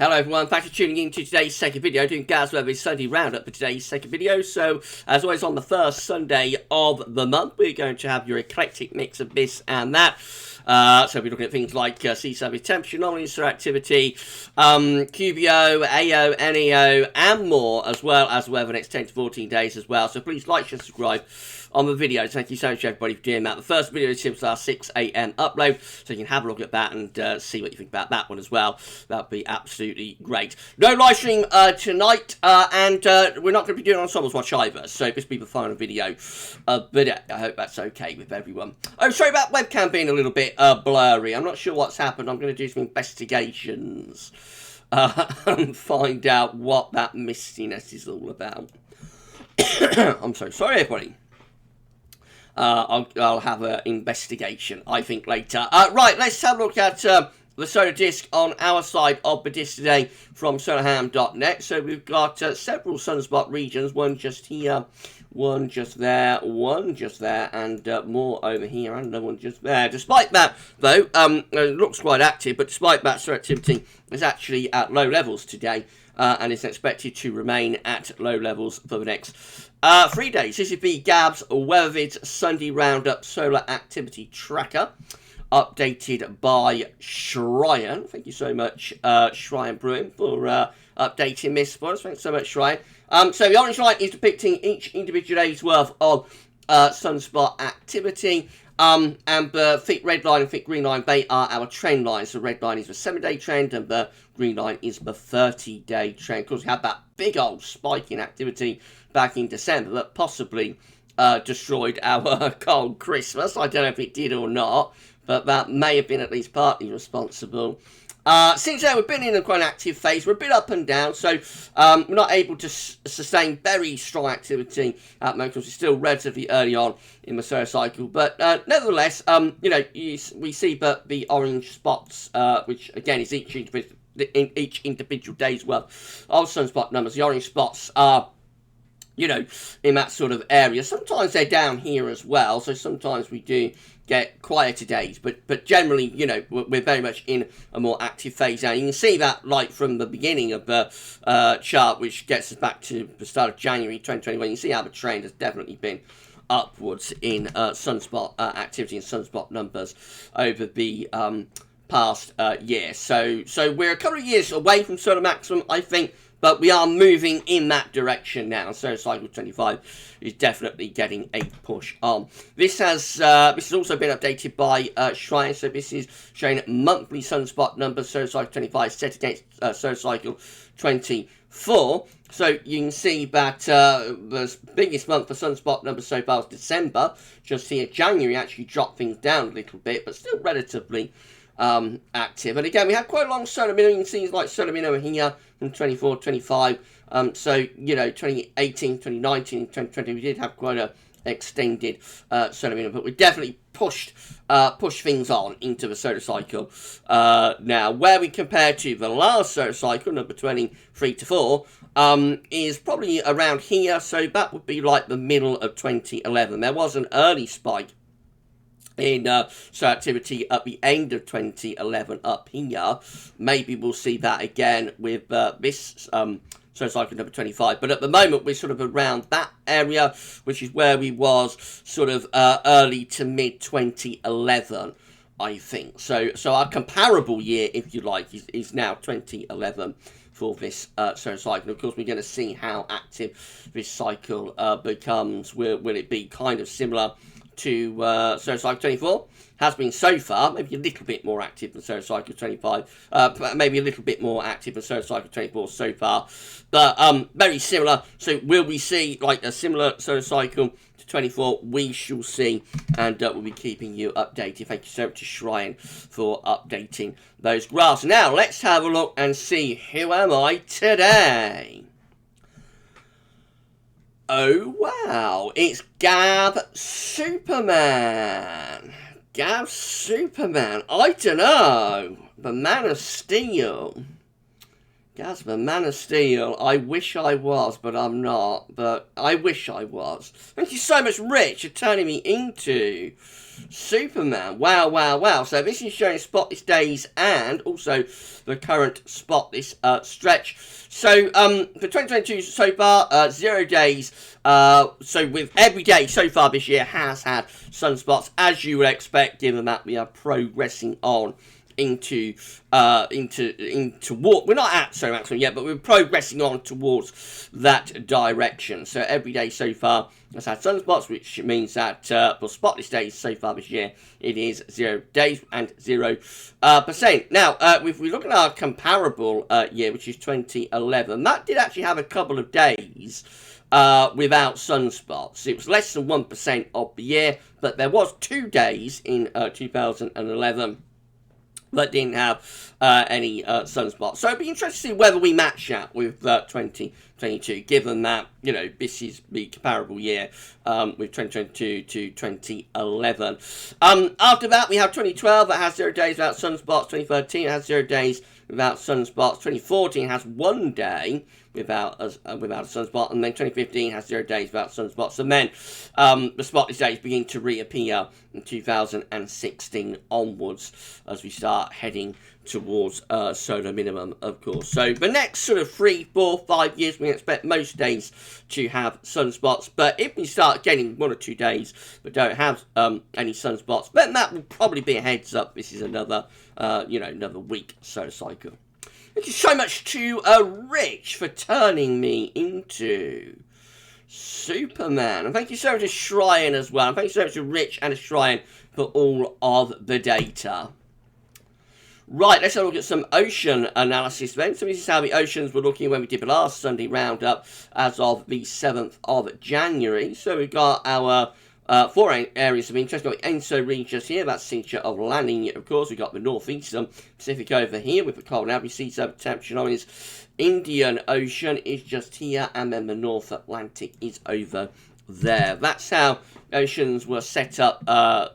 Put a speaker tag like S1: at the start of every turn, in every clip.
S1: Hello everyone, thanks for tuning in to today's second video, doing GavsWeatherVids Sunday Roundup for today's second video. So, as always on the first Sunday of the month, we're going to have your eclectic mix of this and that. So we're looking at things like sea surface temperature, anomalies, activity, QBO, AO, NEO, and more, as well as the weather the next 10 to 14 days as well. So please like, share, subscribe on the video. Thank you so much everybody for doing that. The first video is our 6 AM upload, so you can have a look at that and see what you think about that one as well. That'd be absolutely great. No live stream tonight, and we're not going to be doing Ensembles Watch either, so this will be the final video. But I hope that's okay with everyone. Oh, sorry about webcam being a little bit blurry. I'm not sure what's happened. I'm going to do some investigations and find out what that mistiness is all about. I'm so sorry everybody. I'll have an investigation, I think, later. Right, let's have a look at the solar disk on our side of the disk today from solarham.net. So we've got several sunspot regions, one just here, one just there, one just there, and more over here, and another one just there. Despite that, though, it looks quite active, but despite that, solar activity is actually at low levels today. And is expected to remain at low levels for the next 3 days. This is the GavsWeatherVids Sunday Roundup Solar Activity Tracker, updated by Shryan. Thank you so much, Shryan Brewing, for updating this for us. Thanks so much, Shryan. So the orange line is depicting each individual day's worth of sunspot activity. And the thick red line and thick green line, they are our trend lines. The red line is the 7-day trend and the green line is the 30-day trend. Of course, we had that big old spike in activity back in December that possibly destroyed our cold Christmas. I don't know if it did or not, but that may have been at least partly responsible. Since then, we've been in a quite active phase. We're a bit up and down, so we're not able to sustain very strong activity at the moment because we're still relatively early on in the solar cycle. But nevertheless, you know, we see that the orange spots, which again is each individual day's worth of sunspot numbers, the orange spots are, you know, in that sort of area. Sometimes they're down here as well, so sometimes we do get quieter days, but generally, you know, we're very much in a more active phase now. You can see that, like, from the beginning of the chart, which gets us back to the start of January 2021. You see how the trend has definitely been upwards in sunspot activity and sunspot numbers over the past year. So we're a couple of years away from solar maximum, I think, but we are moving in that direction now. So cycle 25 is definitely getting a push on. This has also been updated by Shryan. So this is showing monthly sunspot numbers. So cycle 25 set against solar cycle 24. So you can see that the biggest month for sunspot numbers so far is December. Just here, January actually dropped things down a little bit, but still relatively active. And again, we had quite a long solar minimum. You can see like solar minimum here from 24, 25. So, you know, 2018, 2019, 2020, we did have quite a extended solar minimum, but we definitely pushed things on into the solar cycle. Now, where we compare to the last solar cycle, number 23 to 4, is probably around here. So that would be like the middle of 2011. There was an early spike in solar activity at the end of 2011 up here. Maybe we'll see that again with this solar cycle number 25. But at the moment, we're sort of around that area, which is where we was sort of early to mid 2011, I think. So our comparable year, if you like, is now 2011 for this solar cycle. Of course, we're going to see how active this cycle becomes. Will it be kind of similar to solar cycle 24? Has been so far, maybe a little bit more active than solar cycle 25, maybe a little bit more active than solar cycle 24 so far, but very similar. So will we see like a similar solar cycle to 24? We shall see, and we'll be keeping you updated. Thank you so much to Shryan for updating those graphs. Now let's have a look and see who am I today. Oh wow, it's Gav Superman. Gav Superman. I don't know. The Man of Steel. Gaz, the Man of Steel. I wish I was, but I'm not. But I wish I was. Thank you so much, Rich, for turning me into Superman. Wow, wow, wow. So this is showing Spotless days and also the current Spotless stretch. So for 2022 so far, 0 days. So with every day so far this year has had sunspots, as you would expect, given that we are progressing on into we're not at so maximum yet, but we're progressing on towards that direction. So every day so far has had sunspots, which means that for spotless days so far this year, it is 0 days and 0%. Now, if we look at our comparable year, which is 2011, that did actually have a couple of days without sunspots. It was less than 1% of the year, but there was 2 days in 2011 that didn't have any sunspots. So it'd be interesting to see whether we match that with 2022, given that, you know, this is the comparable year with 2022 to 2011. After that, we have 2012 that has 0 days without sunspots. 2013 has 0 days without sunspots. 2014 has 1 day without a sunspot, and then 2015 has 0 days without sunspots, and then the spotless days begin to reappear in 2016 onwards as we start heading towards solar minimum, of course. So the next sort of 3, 4, 5 years, we expect most days to have sunspots, but if we start getting 1 or 2 days that don't have any sunspots, then that will probably be a heads up. This is another, another weak solar cycle. Thank you so much to Rich for turning me into Superman. And thank you so much to Shrine as well. And thank you so much to Rich and to Shrine for all of the data. Right, let's have a look at some ocean analysis then. So this is how the oceans were looking when we did the last Sunday roundup as of the 7th of January. So we've got our 4 areas of interest. We've got the ENSO regions here, that's signature of La Nina, of course. We've got the northeastern Pacific over here with the cold and average sea surface temperature anomalies. Indian Ocean is just here, and then the North Atlantic is over there. That's how oceans were set up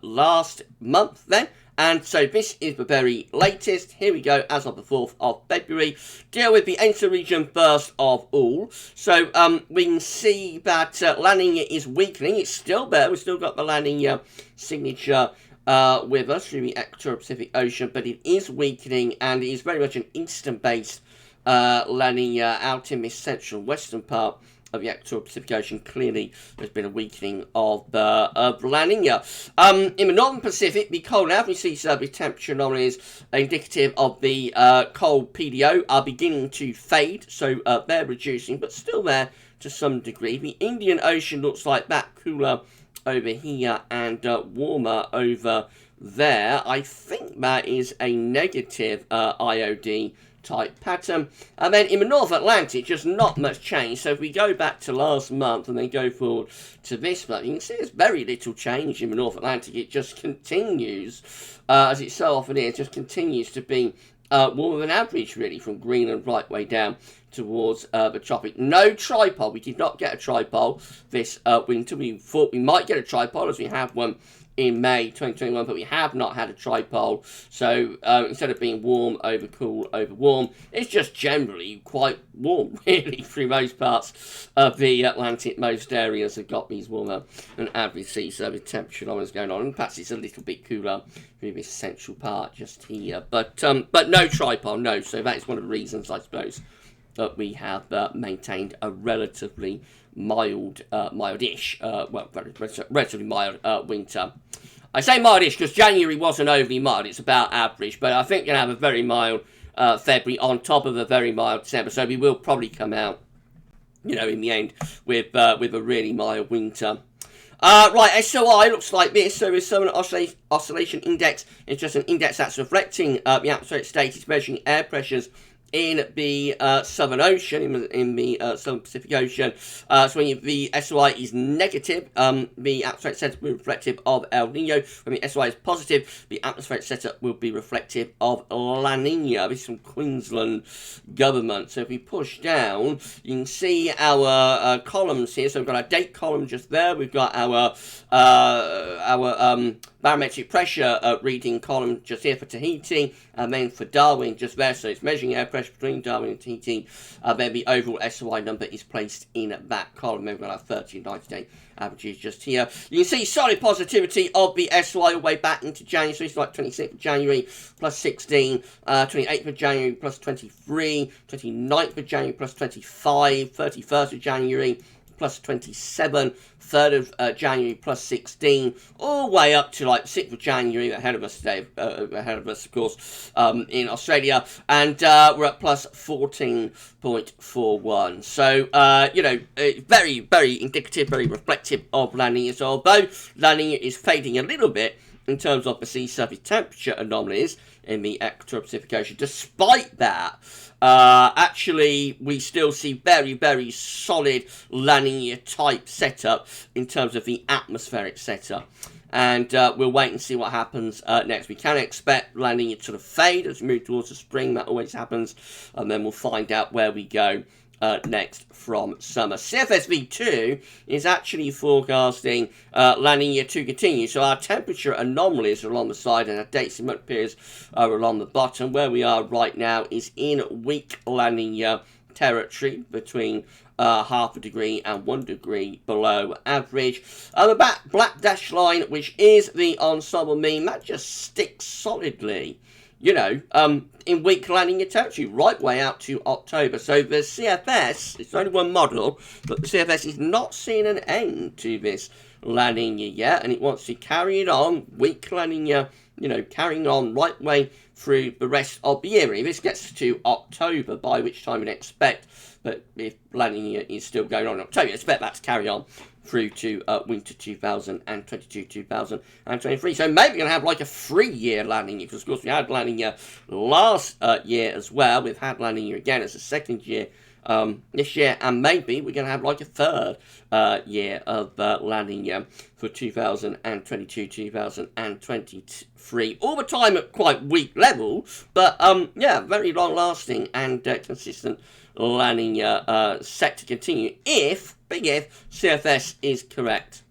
S1: last month then. And so this is the very latest. Here we go, as of the 4th of February. Deal with the ENSO region first of all. So we can see that La Nina is weakening. It's still there. We've still got the La Nina signature with us through the Equatorial Pacific Ocean, but it is weakening, and it is very much an eastern-based La Nina out in this central western part of the Equatorial Pacific Ocean. Clearly, there's been a weakening of La Nina. In the northern Pacific, the cold and average sea surface temperature anomalies indicative of the cold PDO are beginning to fade, so they're reducing, but still there to some degree. The Indian Ocean looks like that cooler over here and warmer over there. I think that is a negative IOD type pattern. And then in the North Atlantic, just not much change. So if we go back to last month and then go forward to this month, you can see there's very little change in the North Atlantic. It just continues, as it so often is, just continues to be warmer than average, really, from Greenland right way down towards the tropic. No tripod. We did not get a tripod this winter. We thought we might get a tripod, as we have one in May 2021, but we have not had a tripod. So instead of being warm over cool over warm, it's just generally quite warm, really, through most parts of the Atlantic. Most areas have got these warmer than average sea surface temperature anomalies going on, and perhaps it's a little bit cooler through this central part just here. But no tripod, no. So that is one of the reasons, I suppose, that we have maintained a relatively mild-ish, relatively mild winter. I say mildish because January wasn't overly mild. It's about average, but I think you'll have a very mild February on top of a very mild December. So we will probably come out, in the end with a really mild winter. Right, SOI looks like this. So the Southern Oscillation Index is just an index that's reflecting the atmospheric state. It's measuring air pressures in the Southern Ocean, in the Southern Pacific Ocean. So when the SOI is negative, the atmospheric setup will be reflective of El Nino. When the SOI is positive, the atmospheric setup will be reflective of La Nina. This is from Queensland government. So if we push down, you can see our columns here. So we've got our date column just there. We've got our barometric pressure reading column just here for Tahiti, and then for Darwin just there, so it's measuring air pressure between Darwin and Tahiti. Then the overall SOI number is placed in that column. Then we've got our 30 and 90-day averages just here. You can see solid positivity of the SOI all the way back into January, so it's like 26th of January plus 16, 28th of January plus 23, 29th of January plus 25, 31st of January plus 27, 3rd of January plus 16, all the way up to like 6th of January, ahead of us today, ahead of us, of course, in Australia, and we're at plus 14.41. So, you know, very, very indicative, very reflective of La Nina. So, although La Nina is fading a little bit in terms of the sea surface temperature anomalies in the Equatorial Pacific Ocean, despite that, actually, we still see very, very solid La Nina type setup in terms of the atmospheric setup. And we'll wait and see what happens next. We can expect La Nina to sort of fade as we move towards the spring. That always happens. And then we'll find out where we go next from summer. CFSV2 is actually forecasting La Nina to continue. So our temperature anomalies are along the side and our dates and month periods are along the bottom. Where we are right now is in weak La Nina territory between half a degree and 1 degree below average. The black dashed line, which is the ensemble mean, that just sticks solidly, you know, in weak La Nina territory, right way out to October. So the CFS, it's only one model, but the CFS is not seeing an end to this La Nina yet, and it wants to carry it on, weak La Nina, you know, carrying on right way through the rest of the year. If this gets to October, by which time we'd expect that if La Nina is still going on in October, expect that to carry on through to winter 2022-2023. So maybe we're going to have like a 3-year La Nina, because of course we had La Nina last year as well. We've had La Nina again as a second year this year, and maybe we're going to have like a 3rd year of La Nina for 2022-2023. All the time at quite weak levels, but yeah, very long lasting and consistent La Nina set to continue if, big if, CFS is correct.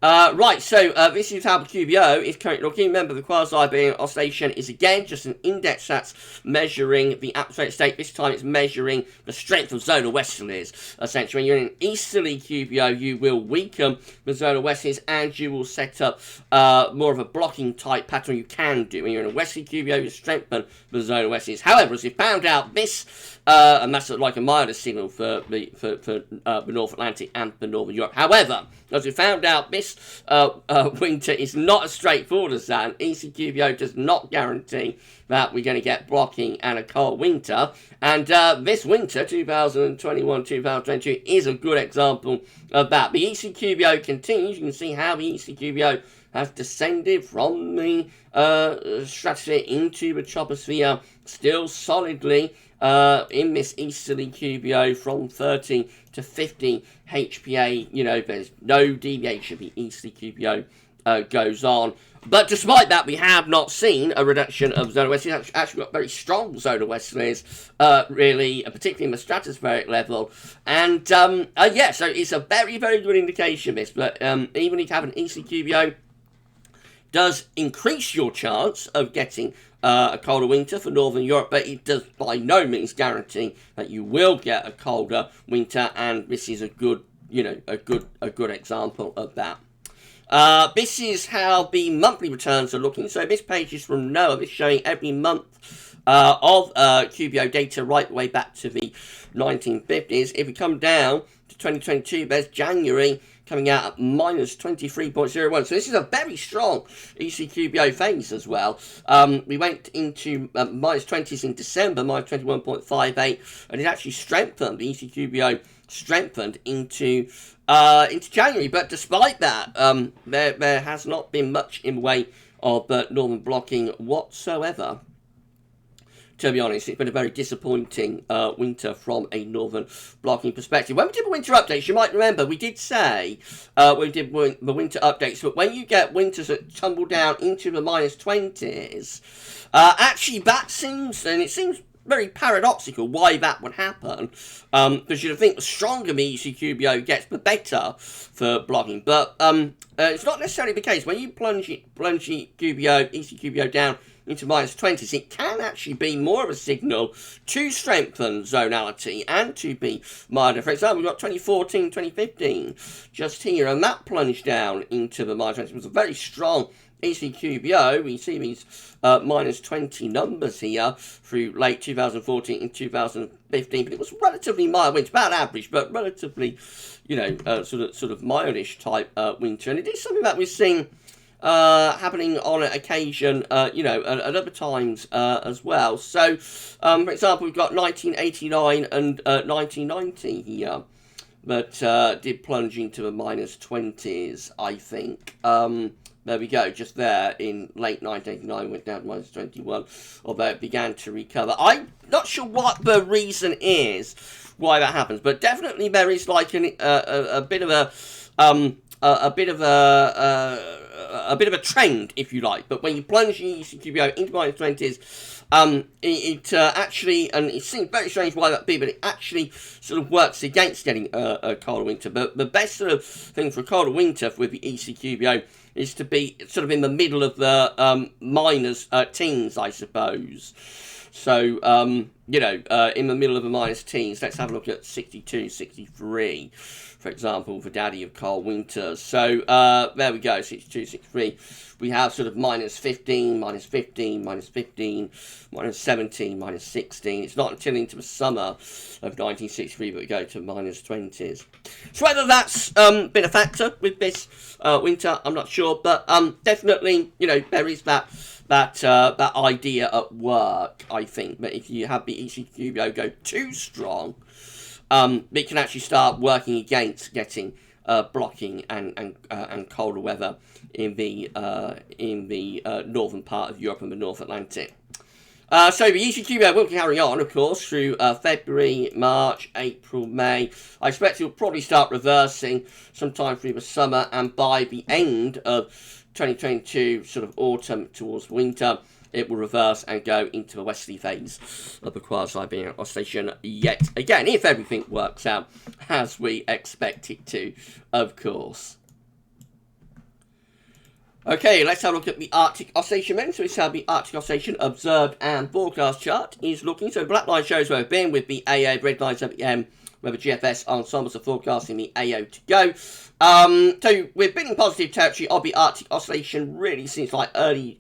S1: Right, so this is how the QBO is currently looking. Remember, the quasi-being oscillation is again just an index that's measuring the atmospheric state. This time it's measuring the strength of zonal westerlies. Essentially, when you're in an easterly QBO, you will weaken the zonal westerlies and you will set up more of a blocking type pattern. You can do when you're in a westerly QBO, you strengthen the zonal westerlies. However, as we found out, this and that's like a milder signal for the North Atlantic and for Northern Europe. However, as we found out, this winter is not as straightforward as that, and ECQBO does not guarantee that we're going to get blocking and a cold winter. And this winter, 2021-2022, is a good example of that. The ECQBO continues. You can see how the ECQBO has descended from the stratosphere into the troposphere, still solidly in this easterly QBO from 30 to 50 HPA. You know, there's no deviation. The easterly QBO goes on. But despite that, we have not seen a reduction of zonal westerlies. It's actually got very strong zonal westerlies, really, particularly in the stratospheric level. And, yeah, so it's a very, very good indication, this. But even if you have an easterly QBO, does increase your chance of getting a colder winter for Northern Europe, but it does by no means guarantee that you will get a colder winter, and this is a good, you know, a good example of that. This is how the monthly returns are looking. So this page is from NOAA. It's showing every month of QBO data right the way back to the 1950s. If we come down to 2022, there's January coming out at minus 23.01. So this is a very strong ECQBO phase as well. We went into minus 20s in December, minus 21.58, and it actually strengthened, the ECQBO strengthened into January. But despite that, there has not been much in the way of northern blocking whatsoever. To be honest, it's been a very disappointing winter from a northern blocking perspective. When we did the winter updates, you might remember, we did say, when we did the winter updates, but when you get winters that tumble down into the minus 20s, actually that seems, and it seems very paradoxical why that would happen, because you'd think the stronger the ECQBO gets, the better for blocking. But it's not necessarily the case. When you plunge ECQBO down into -20s, it can actually be more of a signal to strengthen zonality and to be milder. For example, we've got 2014, 2015 just here, and that plunged down into the -20s. It was a very strong ECQBO. We see these -20 numbers here through late 2014 and 2015, but it was relatively mild winter, about average, but relatively, sort of mildish type winter, and it is something that we're seeing happening on occasion, at other times as well. So, for example, we've got 1989 and 1990 here, but did plunge into the -20s, I think. There we go, just there in late 1989, went down to -21, although it began to recover. I'm not sure what the reason is why that happens, but definitely there is like a bit of a trend, if you like. But when you plunge the ECQBO into -20s, it actually, and it seems very strange why that be, but it actually sort of works against getting a colder winter. But the best sort of thing for a colder winter with the ECQBO is to be sort of in the middle of the teens, I suppose. So, in the middle of the teens, let's have a look at 62, 63, for example, for Daddy of Cold Winters. So, there we go, 62, 63. We have sort of -15, -15, -15, -17, -16. It's not until into the summer of 1963 that we go to -20s. So whether that's been a factor with this winter, I'm not sure, but definitely, there is that idea at work, I think, that if you have the ECQBO go too strong, it can actually start working against getting blocking and colder weather in the northern part of Europe and the North Atlantic. So the ECQBO will carry on, of course, through February, March, April, May. I expect it will probably start reversing sometime through the summer, and by the end of 2022, sort of autumn towards winter, it will reverse and go into the westerly phase of the quasi-binary oscillation yet again, if everything works out as we expect it to, of course. Okay, let's have a look at the Arctic oscillation then. So this is how the Arctic oscillation observed and forecast chart is looking. So the black line shows where we've been with the AA, red lines at the M, where the GFS ensembles are forecasting the AO to go. So we've been in positive territory of the Arctic oscillation really since like early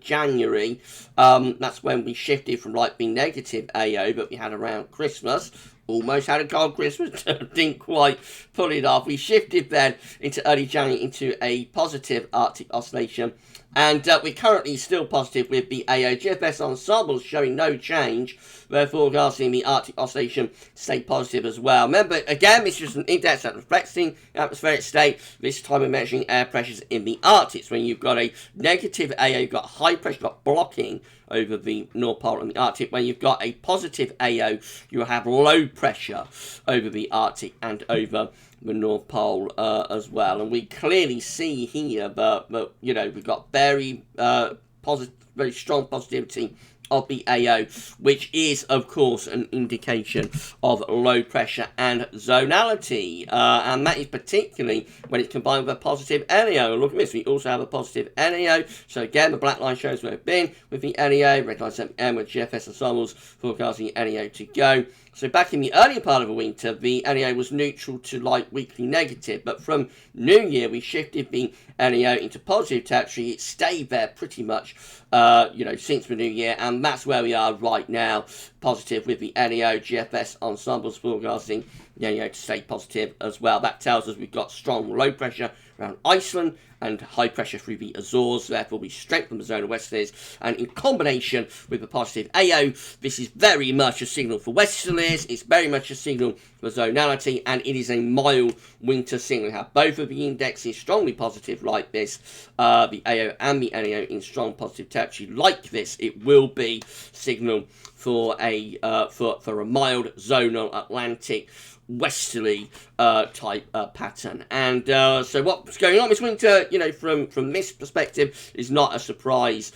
S1: January. That's when we shifted from like being negative AO that we had around Christmas. Almost had a cold Christmas, didn't quite pull it off. We shifted then into early January into a positive Arctic oscillation. And we're currently still positive with the AO. GFS ensembles showing no change. They're forecasting the Arctic oscillation stay positive as well. Remember, again, this is an index that reflects the atmospheric state. This time we're measuring air pressures in the Arctic. So when you've got a negative AO, you've got high pressure, you've got blocking over the North Pole and the Arctic. When you've got a positive AO, you have low pressure over the Arctic and over the North Pole as well. And we clearly see here that we've got very very strong positivity of the AO, which is, of course, an indication of low pressure and zonality. And that is particularly when it's combined with a positive NAO. Look at this, we also have a positive NAO. So again, the black line shows where we've been with the NAO, red line set M with GFS ensembles forecasting NAO to go. So back in the earlier part of the winter, the NAO was neutral to light weakly negative, but from New Year, we shifted the NAO into positive territory. It stayed there pretty much, since the New Year, and that's where we are right now, positive with the NAO, GFS ensembles forecasting the NAO to stay positive as well. That tells us we've got strong low pressure around Iceland and high pressure through the Azores, therefore we strengthen the zone of westerlies, and in combination with the positive AO, this is very much a signal for westerlies, it's very much a signal for zonality, and it is a mild winter signal. We have both of the indexes strongly positive like this, the AO and the NAO in strong positive territory like this. It will be signal for a mild zonal Atlantic westerly type pattern. And so what's going on this winter, from this perspective, is not a surprise,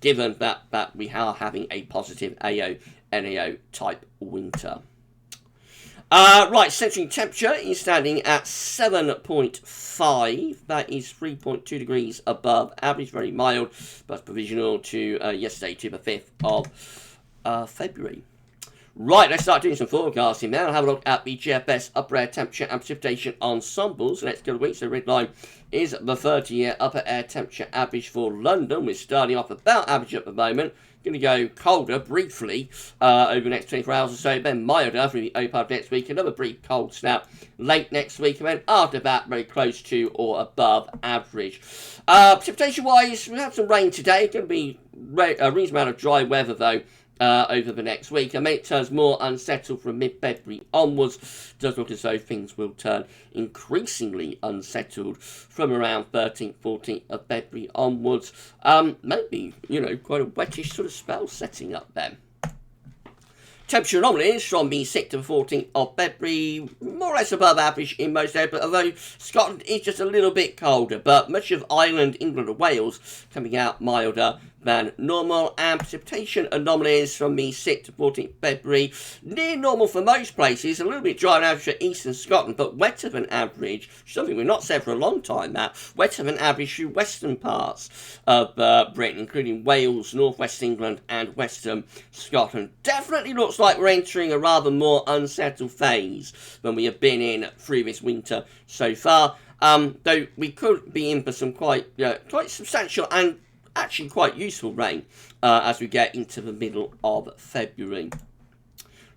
S1: given that we are having a positive AO NAO type winter. Right, central temperature is standing at 7.5. That is 3.2 degrees above average, very mild, but provisional to yesterday, to the 5th of February. Right, let's start doing some forecasting now. Have a look at the GFS upper air temperature and precipitation ensembles. Let's go to week. So the red line is the 30-year upper air temperature average for London. We're starting off about average at the moment. Going to go colder briefly over the next 24 hours or so, then milder for the early part of next week. Another brief cold snap late next week, and then after that, very close to or above average. Precipitation-wise, we have some rain today. Going to be a reasonable amount of dry weather, though, over the next week, and then it turns more unsettled from mid-February onwards. Does look as though things will turn increasingly unsettled from around 13th, 14th of February onwards. Maybe, quite a wettish sort of spell setting up then. Temperature anomalies from the 6th to the 14th of February, more or less above average in most areas, but although Scotland is just a little bit colder, but much of Ireland, England and Wales coming out milder than normal, and precipitation anomalies from the 6th to 14th February, near normal for most places, a little bit drier than average for eastern Scotland, but wetter than average, something we've not said for a long time now, wetter than average through western parts of Britain, including Wales, northwest England and western Scotland. Definitely looks like we're entering a rather more unsettled phase than we have been in through this winter so far, though we could be in for some quite substantial and actually quite useful rain as we get into the middle of February.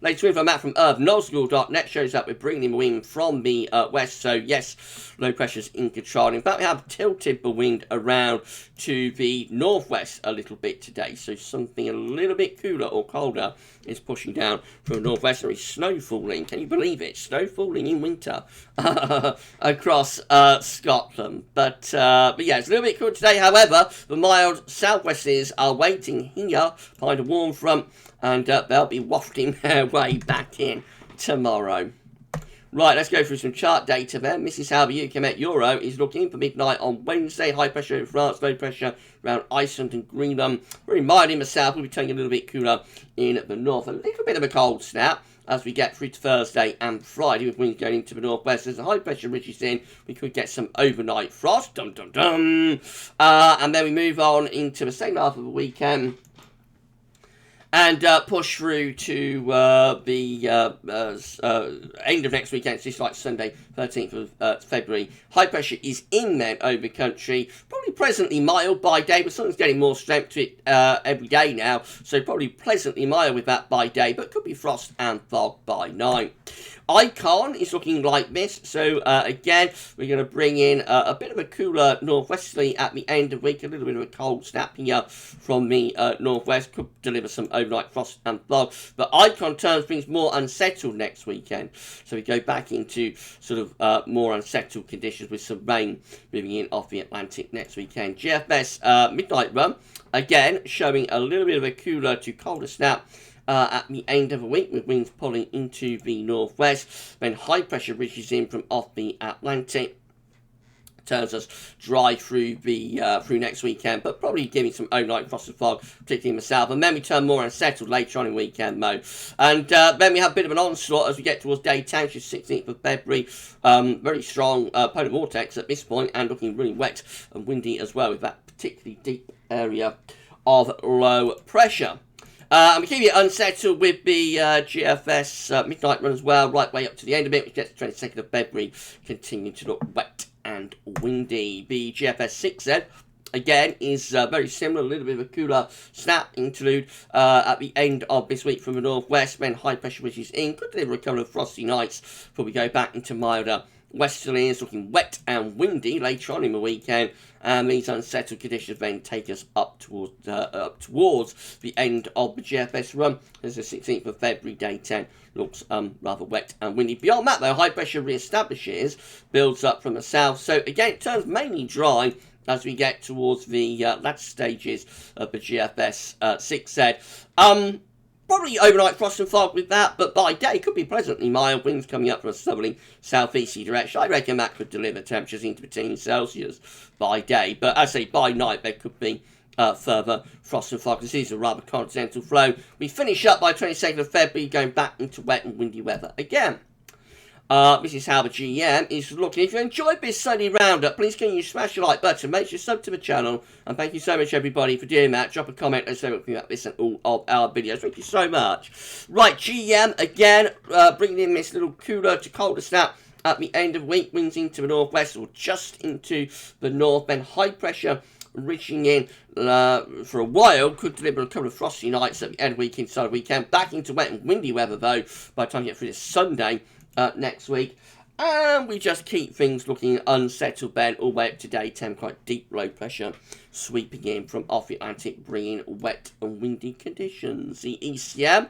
S1: Later info map from urbanobstacle.net shows that we're bringing the wind from the west, so yes, low pressure's in control. In fact, we have tilted the wind around to the northwest a little bit today, so something a little bit cooler or colder is pushing down from the northwest. There is snow falling, can you believe it? Snow falling in winter across Scotland. But yeah, it's a little bit cool today. However, the mild southwesters are waiting here behind a warm front, and they'll be wafting their way back in tomorrow. Right, let's go through some chart data then. This is how the UK Met Euro is looking for midnight on Wednesday. High pressure in France, low pressure around Iceland and Greenland. Very mild in the south, we'll be turning a little bit cooler in the north. A little bit of a cold snap as we get through to Thursday and Friday, with winds going into the northwest. As the high pressure ridges in, we could get some overnight frost. Dum dum dum. And then we move on into the second half of the weekend and push through to the end of next weekend. It's just like Sunday, 13th of February. High pressure is in then over country. Probably pleasantly mild by day, but something's getting more strength to it every day now. So probably pleasantly mild with that by day, but could be frost and fog by night. Icon is looking like this, so again, we're going to bring in a bit of a cooler northwesterly at the end of the week, a little bit of a cold snap here from the northwest, could deliver some overnight frost and fog, but Icon turns things more unsettled next weekend, so we go back into sort of more unsettled conditions with some rain moving in off the Atlantic next weekend. GFS midnight run, again, showing a little bit of a cooler to colder snap at the end of the week, with winds pulling into the northwest. Then high pressure ridges in from off the Atlantic, turns us dry through next weekend, but probably giving some overnight frost and fog, particularly in the south. And then we turn more unsettled later on in weekend mode. And then we have a bit of an onslaught as we get towards day 10, which is 16th of February. Very strong polar vortex at this point, and looking really wet and windy as well, with that particularly deep area of low pressure. And we keep it unsettled with the GFS midnight run as well, right way up to the end of it, which gets the 22nd of February, continuing to look wet and windy. The GFS 6Z, again, is very similar, a little bit of a cooler snap interlude at the end of this week from the northwest, when high pressure ridges in, could deliver a couple of frosty nights before we go back into milder westerly. Is looking wet and windy later on in the weekend, and these unsettled conditions then take us up towards the end of the GFS run, as the 16th of February, day 10, looks rather wet and windy. Beyond that, though, high pressure re-establishes, builds up from the south, so again, it turns mainly dry as we get towards the latter stages of the GFS 6Z. Probably overnight frost and fog with that, but by day could be pleasantly mild. Winds coming up from a southerly southeasterly direction. I reckon that could deliver temperatures into the teens Celsius by day. But as I say, by night there could be further frost and fog. This is a rather continental flow. We finish up by 22nd of February, going back into wet and windy weather again. This is how the GM is looking. If you enjoyed this Sunday roundup, please can you smash the like button, make sure you sub to the channel, and thank you so much everybody for doing that. Drop a comment and say what you think about this and all of our videos. Thank you so much. Right, GM again, bringing in this little cooler to colder snap at the end of the week. Winds into the northwest or just into the north, then high pressure reaching in for a while, could deliver a couple of frosty nights at the end of the week, inside the weekend. Back into wet and windy weather though by the time you get through this Sunday next week. And we just keep things looking unsettled then all the way up to day 10. Quite deep low pressure sweeping in from off the Atlantic, bringing wet and windy conditions. The ECM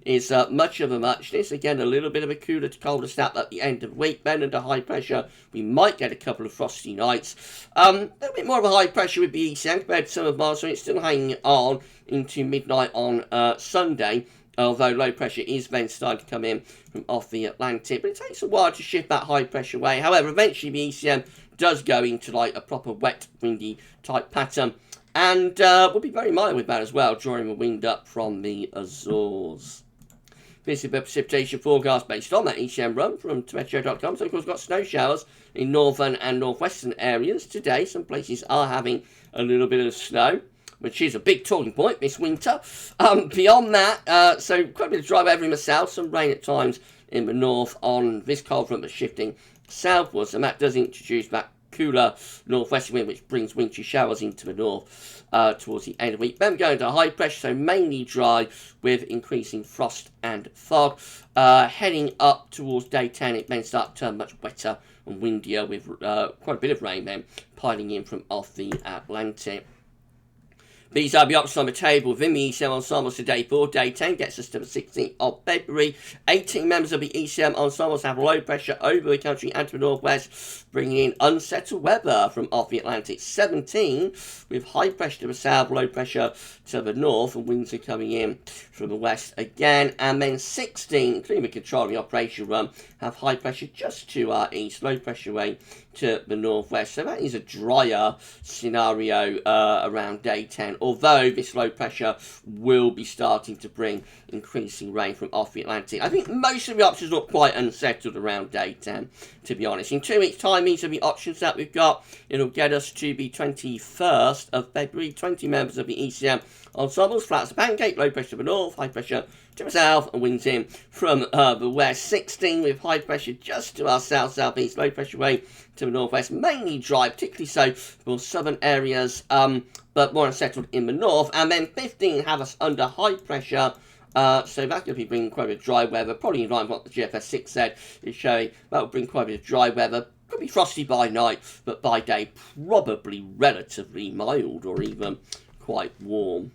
S1: is much of a muchness. Again, a little bit of a cooler to colder snap at the end of the week. Then under high pressure, we might get a couple of frosty nights. A little bit more of a high pressure with the ECM compared to some of Mars, so it's still hanging on into midnight on Sunday. Although low pressure is then starting to come in from off the Atlantic. But it takes a while to shift that high pressure away. However, eventually the ECM does go into like a proper wet, windy type pattern. And we'll be very mild with that as well, drawing the wind up from the Azores. This is the precipitation forecast based on that ECM run from Meteo.com. So, of course, we've got snow showers in northern and northwestern areas today. Some places are having a little bit of snow, which is a big talking point this winter. Beyond that, so quite a bit of dry weather in the south, some rain at times in the north on this cold front, but shifting southwards, and that does introduce that cooler northwestern wind, which brings wintry showers into the north towards the end of the week. Then going to high pressure, so mainly dry with increasing frost and fog. Heading up towards day 10, it then starts to turn much wetter and windier with quite a bit of rain then piling in from off the Atlantic. These are the options on the table within the ECM ensembles today for day 10. Gets us to the 16th of February. 18 members of the ECM ensembles have low pressure over the country and to the northwest, bringing in unsettled weather from off the Atlantic. 17 with high pressure to the south, low pressure to the north, and winds are coming in from the west again. And then 16, including the controlling operation run, have high pressure just to our east, low pressure away to the northwest. So that is a drier scenario around day 10. Although this low pressure will be starting to bring increasing rain from off the Atlantic. I think most of the options look quite unsettled around day 10, to be honest. In 2 weeks' time, these are the options that we've got. It'll get us to the 21st of February. 20 members of the ECM ensembles. Flat as a pancake, low pressure to the north, high pressure to the south, and winds in from the west. 16 with high pressure just to our south-southeast, low pressure away to the northwest. Mainly dry, particularly so for southern areas, but more unsettled in the north. And then 15 have us under high pressure. So that's going to be bringing quite a bit of dry weather, probably in line with what the GFS 6 said is showing. That will bring quite a bit of dry weather. Could be frosty by night, but by day probably relatively mild or even quite warm,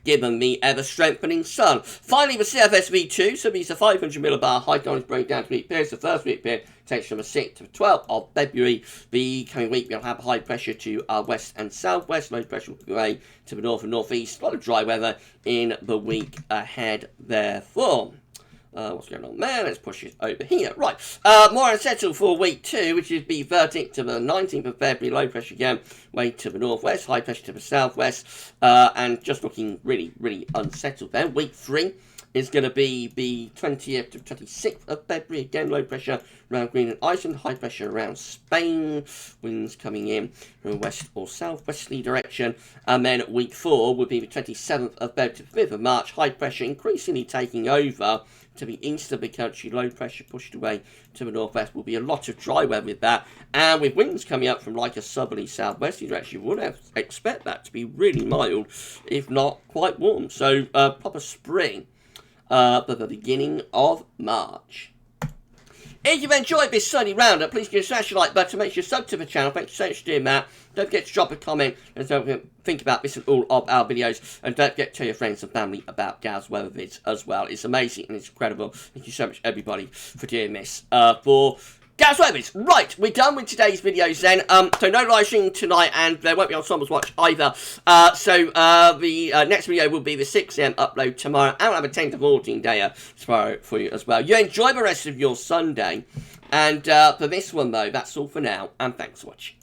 S1: given the ever-strengthening sun. Finally, the CFSV2, so these are 500 millibar high tonnage breakdown to week periods. The first week period takes from the 6th to the 12th of February. The coming week, we'll have high pressure to our west and southwest, low pressure will away to the north and northeast. A lot of dry weather in the week ahead, therefore. What's going on there? Let's push it over here. Right. More unsettled for week 2, which is the 13th to the 19th of February. Low pressure again, way to the northwest. High pressure to the southwest. And just looking really, really unsettled there. Week 3 is going to be the 20th to 26th of February. Again, low pressure around Greenland, Iceland. High pressure around Spain. Winds coming in from a west or southwesterly direction. And then week 4 would be the 27th of February to the 5th of March. High pressure increasingly taking over to the east of the country, low pressure pushed away to the northwest. Will be a lot of dry weather with that, and with winds coming up from like a southerly southwesterly direction, you would expect that to be really mild, if not quite warm. So proper spring for the beginning of March. If you've enjoyed this Sunday roundup, please give smash the like button, make sure you sub to the channel. Thank you so much for doing that. Don't forget to drop a comment and don't think about this and all of our videos. And don't forget to tell your friends and family about GavsWeatherVids as well. It's amazing and it's incredible. Thank you so much, everybody, for doing this for GavsWeatherVids. Right, we're done with today's videos then. So no live streaming tonight, and there won't be Ensembles Watch either. The next video will be the 6 AM upload tomorrow, and I'll have a 10 to 14 day tomorrow for you as well. You enjoy the rest of your Sunday. And for this one, though, that's all for now, and thanks for watching.